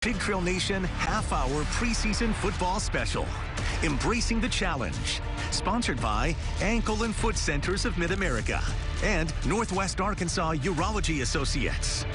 Big Trail Nation half-hour preseason football special. Embracing the Challenge. Sponsored by Ankle and Foot Centers of Mid-America and Northwest Arkansas Urology Associates.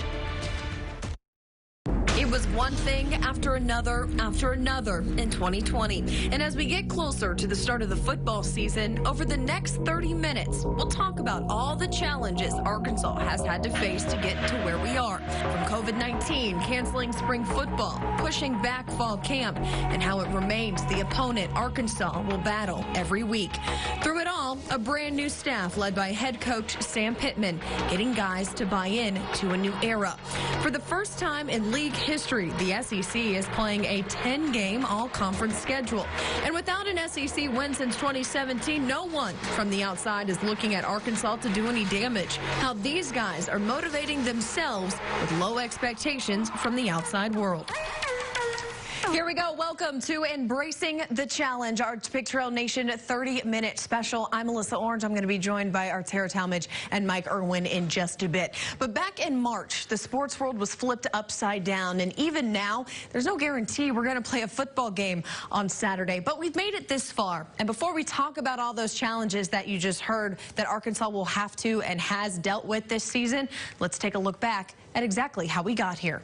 It was one thing after another in 2020. And as we get closer to the start of the football season, over the next 30 minutes, we'll talk about all the challenges Arkansas has had to face to get to where we are. From COVID-19, canceling spring football, pushing back fall camp, and how it remains the opponent Arkansas will battle every week. Through it all, a brand new staff led by head coach Sam Pittman, getting guys to buy in to a new era. For the first time in league history, the SEC is playing a 10-game all-conference schedule. And without an SEC win since 2017, no one from the outside is looking at Arkansas to do any damage. How these guys are motivating themselves with low expectations from the outside world. Here we go. Welcome to Embracing the Challenge, our Big Trail Nation 30-minute special. I'm Melissa Orange. I'm going to be joined by our Tara Talmadge and Mike Irwin in just a bit. But back in March, the sports world was flipped upside down. And even now, there's no guarantee we're going to play a football game on Saturday. But we've made it this far. And before we talk about all those challenges that you just heard that Arkansas will have to and has dealt with this season, let's take a look back at exactly how we got here.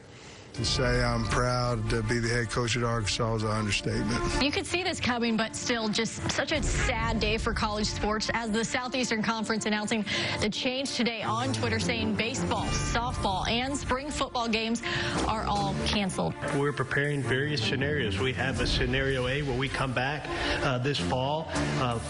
To say I'm proud to be the head coach at Arkansas is an understatement. You could see this coming, but still just such a sad day for college sports as the Southeastern Conference announcing the change today on Twitter, saying baseball, softball, and spring football games are all canceled. We're preparing various scenarios. We have a scenario A where we come back this fall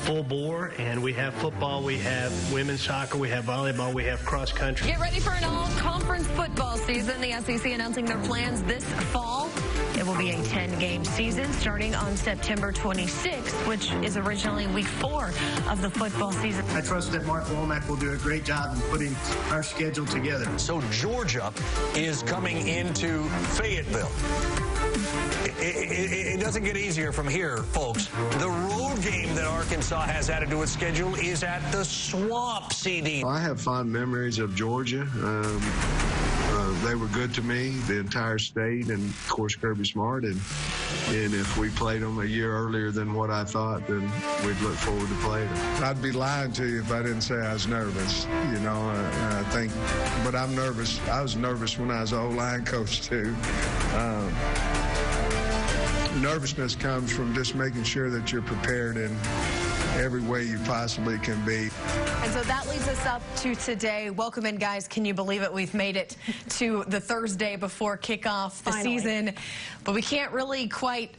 full bore, and we have football, we have women's soccer, we have volleyball, we have cross country. Get ready for an all-conference football season. The SEC announcing their plans this fall. It will be a 10-game season starting on September 26th, which is originally week 4 of the football season. I trust that Mark Womack will do a great job in putting our schedule together. So Georgia is coming into Fayetteville. It doesn't get easier from here, folks. The road game that Arkansas has added to its schedule is at the Swamp, CD. I have fond memories of Georgia. They were good to me, the entire state, and of course Kirby Smart. And if we played them a year earlier than what I thought, then we'd look forward to playing them. I'd be lying to you if I didn't say I was nervous. You know, I think, but I'm nervous. I was nervous when I was an O-line coach too. Nervousness comes from just making sure that you're prepared in every way you possibly can be. And so that leads us up to today. Welcome in, guys. Can you believe it? We've made it to the Thursday before kickoff the season, but we can't really quite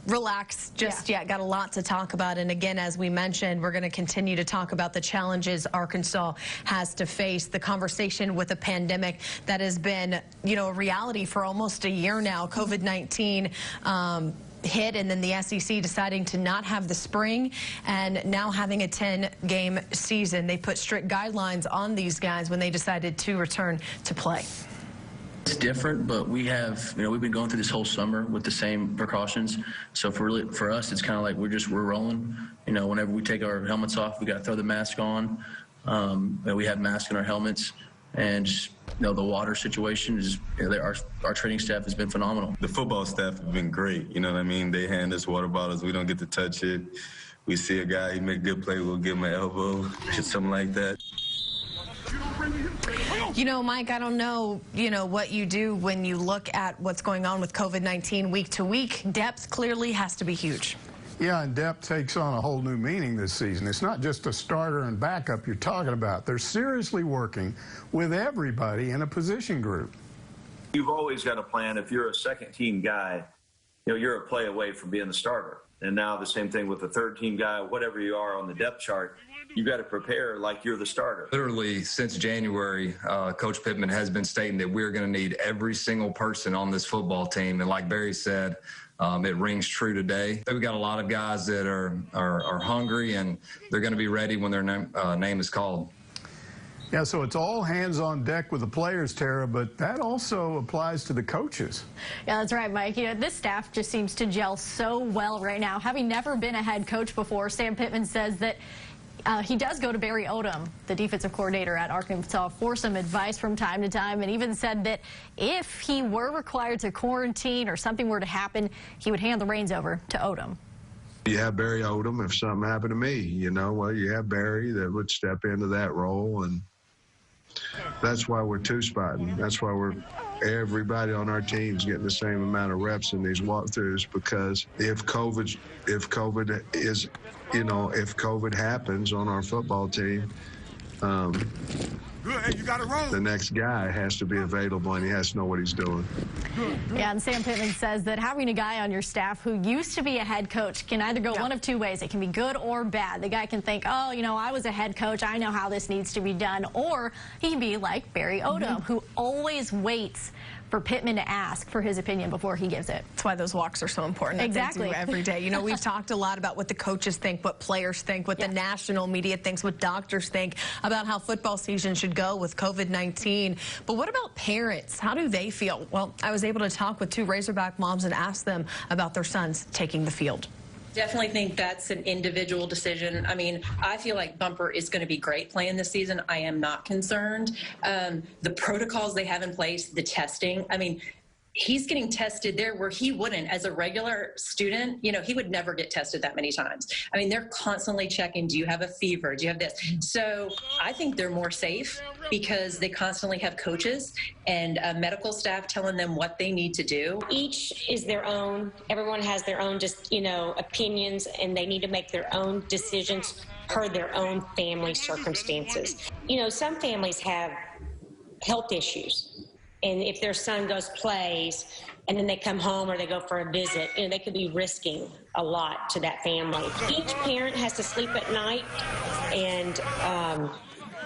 relax just yet. Got a lot to talk about. And again, as we mentioned, we're going to continue to talk about the challenges Arkansas has to face, the conversation with a pandemic that has been, you know, a reality for almost a year now. COVID-19 hit, and then the SEC deciding to not have the spring, and now having a 10-game season. They put strict guidelines on these guys when they decided to return to play. It's different, but we have, you know, we've been going through this whole summer with the same precautions. So for us, it's kind of like we're rolling. You know, whenever we take our helmets off, we got to throw the mask on. We have masks in our helmets, and just, you know, the water situation is, you know, our training staff has been phenomenal. The football staff have been great. You know what I mean? They hand us water bottles. We don't get to touch it. We see a guy, he make a good play, we'll give him an elbow, something like that. You know, Mike, I don't know, you know, what you do when you look at what's going on with COVID-19 week to week. Depth clearly has to be huge. Yeah, and depth takes on a whole new meaning this season. It's not just a starter and backup you're talking about. They're seriously working with everybody in a position group. You've always got a plan. If you're a second-team guy, you know, you're a play away from being the starter. And now the same thing with the third-team guy, whatever you are on the depth chart, you've got to prepare like you're the starter. Literally, since January, Coach Pittman has been stating that we're going to need every single person on this football team. And like Barry said, it rings true today. We've got a lot of guys that are hungry, and they're going to be ready when their name is called. Yeah, so it's all hands on deck with the players, Tara, but that also applies to the coaches. Yeah, that's right, Mike. You know, this staff just seems to gel so well right now. Having never been a head coach before, Sam Pittman says that He does go to Barry Odom, the defensive coordinator at Arkansas, for some advice from time to time, and even said that if he were required to quarantine or something were to happen, he would hand the reins over to Odom. You have Barry Odom if something happened to me, you know, well, you have Barry that would step into that role, and that's why we're two-spotting. That's why everybody on our team's getting the same amount of reps in these walkthroughs, because if COVID happens on our football team, the next guy has to be available, and he has to know what he's doing. Yeah, and Sam Pittman says that having a guy on your staff who used to be a head coach can either go one of two ways. It can be good or bad. The guy can think, oh, you know, I was a head coach. I know how this needs to be done. Or he can be like Barry Odom, who always waits for Pittman to ask for his opinion before he gives it. That's why those walks are so important. Exactly. Every day. You know, we've talked a lot about what the coaches think, what players think, what the national media thinks, what doctors think about how football season should go with COVID-19. But what about parents? How do they feel? Well, I was able to talk with 2 Razorback moms and ask them about their sons taking the field. Definitely think that's an individual decision. I mean, I feel like Bumper is going to be great playing this season. I am not concerned. The protocols they have in place, the testing, I mean, he's getting tested there where he wouldn't. As a regular student, you know, he would never get tested that many times. I mean, they're constantly checking, do you have a fever? Do you have this? So I think they're more safe because they constantly have coaches and medical staff telling them what they need to do. Each is their own. Everyone has their own, just, you know, opinions, and they need to make their own decisions per their own family circumstances. You know, some families have health issues. And if their son plays, and then they come home or they go for a visit, you know, they could be risking a lot to that family. Each parent has to sleep at night and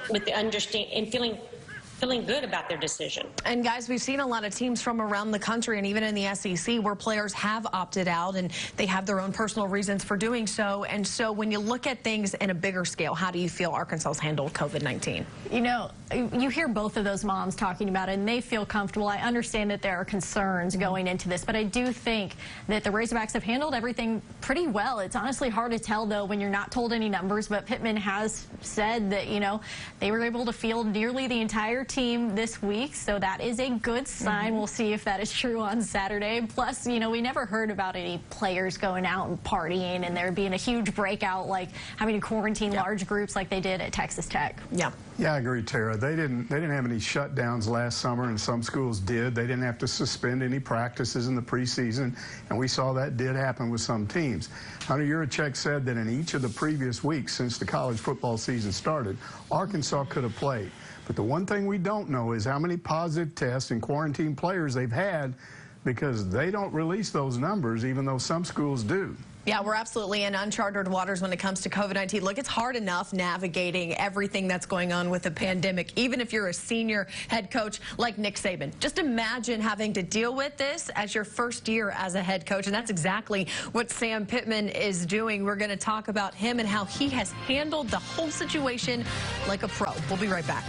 with the and feeling good about their decision. And guys, we've seen a lot of teams from around the country and even in the SEC where players have opted out and they have their own personal reasons for doing so. And so when you look at things in a bigger scale, how do you feel Arkansas's handled COVID-19? You know, you hear both of those moms talking about it and they feel comfortable. I understand that there are concerns going into this, but I do think that the Razorbacks have handled everything pretty well. It's honestly hard to tell, though, when you're not told any numbers, but Pittman has said that, you know, they were able to field nearly the entire team this week, so that is a good sign. We'll see if that is true on Saturday. Plus, you know, we never heard about any players going out and partying and there being a huge breakout, like having to quarantine large groups like they did at Texas Tech. Yeah, I agree, Tara. They didn't have any shutdowns last summer, and some schools did. They didn't have to suspend any practices in the preseason, and we saw that did happen with some teams. Hunter Yurachek said that in each of the previous weeks since the college football season started, Arkansas could have played. But the one thing we don't know is how many positive tests and quarantine players they've had, because they don't release those numbers, even though some schools do. Yeah, we're absolutely in uncharted waters when it comes to COVID-19. Look, it's hard enough navigating everything that's going on with the pandemic, even if you're a senior head coach like Nick Saban. Just imagine having to deal with this as your first year as a head coach, and that's exactly what Sam Pittman is doing. We're going to talk about him and how he has handled the whole situation like a pro. We'll be right back.